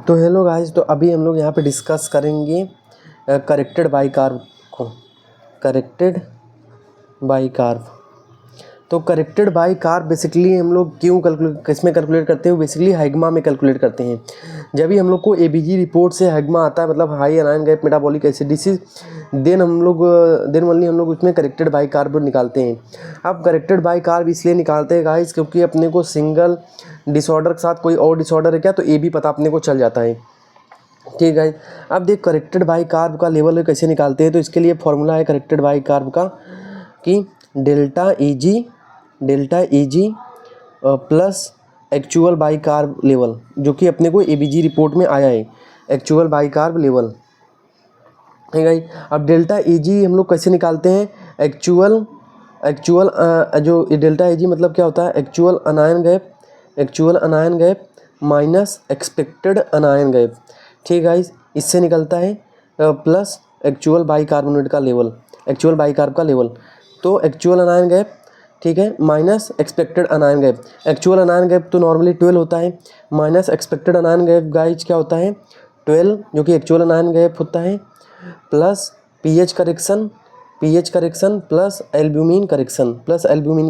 तो hello guys, तो अभी हम लोग यहाँ पे डिस्कस करेंगे करेक्टेड बाई कार्व को। करेक्टेड बाई कार्व, तो करेक्टेड बाई कार्व बेसिकली हम लोग क्यों किसमें कैलकुलेट करते हैं? बेसिकली हाइग्मा में कैलकुलेट करते हैं। जब भी हम लोग को एबीजी रिपोर्ट से हाइग्मा आता है, मतलब high anion gap metabolic acidosis, then only हम लोग उसमें करेक्टेड बाई कार्व निकालते हैं। अब करेक्टेड बाई कार्व इसलिए निकालते हैं गाइस क्योंकि अपने को सिंगल डिसऑर्डर के साथ कोई और डिसऑर्डर है क्या, तो ये भी पता अपने को चल जाता है। ठीक है, अब देख करेक्टेड बाई कार्व का लेवल कैसे निकालते हैं। तो इसके लिए फॉर्मूला है करेक्टेड बाई कार्व का कि delta E G plus actual buy curve level, जो कि अपने को एबीजी रिपोर्ट में आया है, एक्चुअल बाई कार्व लेवल। ठीक है, अब डेल्टा ई जी हम लोग कैसे निकालते हैं? एक्चुअल जो डेल्टा ई जी मतलब क्या होता है? Actual अनायन gap minus expected अनायन gap. ठीक है, इससे निकलता है प्लस एक्चुअल बाई कार्बोनेट का लेवल, एक्चुअल बाई कार्ब का लेवल। तो एक्चुअल अनायन गैप, ठीक है, minus expected अनायन gap. Actual अनायन gap तो नॉर्मली 12 होता है, माइनस एक्सपेक्टेड अनायन गैप गाइज क्या होता है? 12, जो कि एक्चुअल अनायन गैप होता है, plus pH correction plus albumin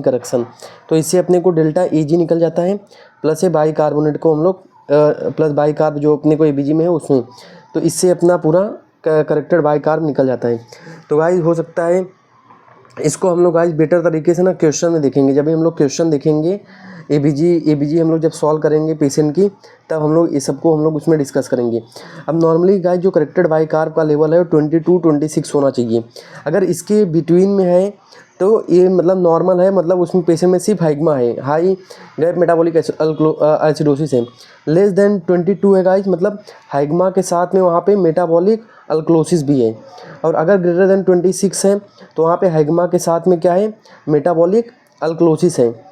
correction. तो इससे अपने को डेल्टा ईजी निकल जाता है, प्लस है बाई कार्बोनेट को हम लोग प्लस बाई कार्ब जो अपने को एबीजी में है उसमें, तो इससे अपना पूरा करेक्टेड बाई कार्ब निकल जाता है। तो गाइस हो सकता है इसको हम लोग गाइस बेटर तरीके से ना क्वेश्चन में देखेंगे। जब भी हम लोग क्वेश्चन देखेंगे एबीजी हम लोग जब सॉल्व करेंगे पेशेंट की, तब हम लोग ये सबको हम लोग उसमें डिस्कस करेंगे। अब नॉर्मली गाइस जो करेक्टेड बाई कार्ब का लेवल है वो 22-26 होना चाहिए। अगर इसके बिटवीन में है तो ये मतलब नॉर्मल है, मतलब उसमें पेशेंट में सिर्फ हाइग्मा है, हाई गैप मेटाबॉलिक एसिडोसिस है। लेस देन 22 है गाइस, मतलब हाइग्मा के साथ में वहाँ पे मेटाबॉलिक अल्कलोसिस भी है। और अगर ग्रेटर देन 26 है तो वहाँ पे हाइग्मा के साथ में क्या है? मेटाबॉलिक अल्कलोसिस है।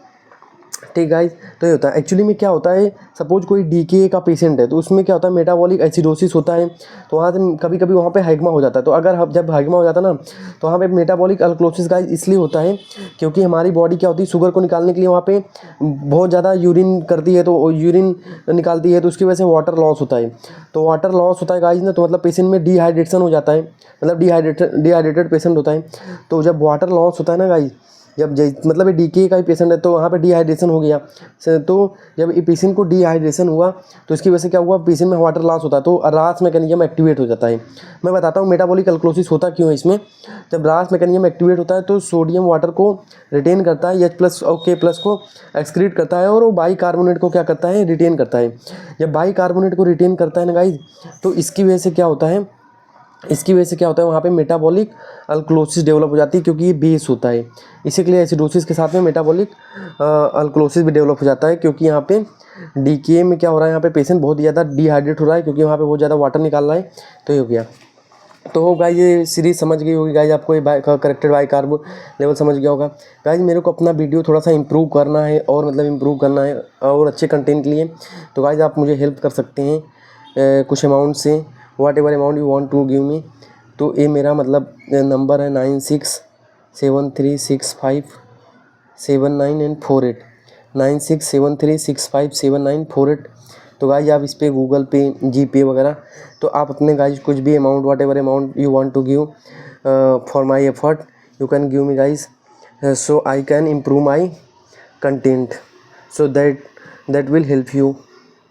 ठीक गाइस, तो ये होता है एक्चुअली में क्या होता है, सपोज कोई डीके का पेशेंट है तो उसमें क्या होता है? मेटाबॉलिक एसिडोसिस होता है, तो वहाँ से कभी कभी वहाँ पे हाइग्मा हो जाता है। तो अगर जब हाइग्मा हो जाता है ना, तो वहाँ पे मेटाबॉलिक अल्कलोसिस गाइस इसलिए होता है क्योंकि हमारी बॉडी क्या होती है, शुगर को निकालने के लिए वहाँ पे बहुत ज़्यादा यूरिन करती है, तो यूरिन निकालती है, तो उसकी वजह से वाटर लॉस होता है। तो वाटर लॉस होता है गाइस ना, तो मतलब पेशेंट में डिहाइड्रेशन हो जाता है, मतलब डिहाइड्रेटेड पेशेंट होता है। तो जब वाटर लॉस होता है ना गाइस, जब मतलब ये डीके का ही पेशेंट है तो वहाँ पे डिहाइड्रेशन हो गया। तो जब ये पेशेंट को डिहाइड्रेशन हुआ तो इसकी वजह से क्या हुआ? पेशेंट में वाटर लॉस होता है, तो रास मैकेनिज्म एक्टिवेट हो जाता है। मैं बताता हूँ मेटाबॉलिक अल्कलोसिस होता क्यों है इसमें। जब रास मैकेनिज्म एक्टिवेट होता है तो सोडियम वाटर को रिटेन करता है, H+ और K+ को एक्सक्रीट करता है, और वो बाई कार्बोनेट को क्या करता है? रिटेन करता है। जब बाई कार्बोनेट को रिटेन करता है ना गाइज, तो इसकी वजह से क्या होता है? वहाँ पे मेटाबॉलिक अल्कलोसिस डेवलप हो जाती है, क्योंकि ये बेस होता है। इसी के लिए एसिडोसिस के साथ में मेटाबॉलिक अल्कलोसिस भी डेवलप हो जाता है, क्योंकि यहाँ पे डीके में क्या हो रहा है? यहाँ पे पेशेंट बहुत ज़्यादा डिहाइड्रेट हो रहा है, क्योंकि वहाँ पे बहुत ज़्यादा वाटर निकाल रहा है। तो ये हो गया। तो गाइस ये सीरीज समझ गई होगी गाइस, आपको ये करेक्टेड बाई कार्ब लेवल समझ गया होगा। गाइस मेरे को अपना वीडियो थोड़ा सा इंप्रूव करना है, और मतलब इंप्रूव करना है और अच्छे कंटेंट के लिए, तो गाइस आप मुझे हेल्प कर सकते हैं कुछ अमाउंट से, whatever amount you want to give me. तो ये मेरा मतलब नंबर है 9673657948, 9673657948। तो गाइज आप इस पर गूगल पे, जीपे वगैरह, तो आप अपने गाइज कुछ भी amount, whatever amount you want to give for my effort, you can give me guys, so I can improve my content, so that will help you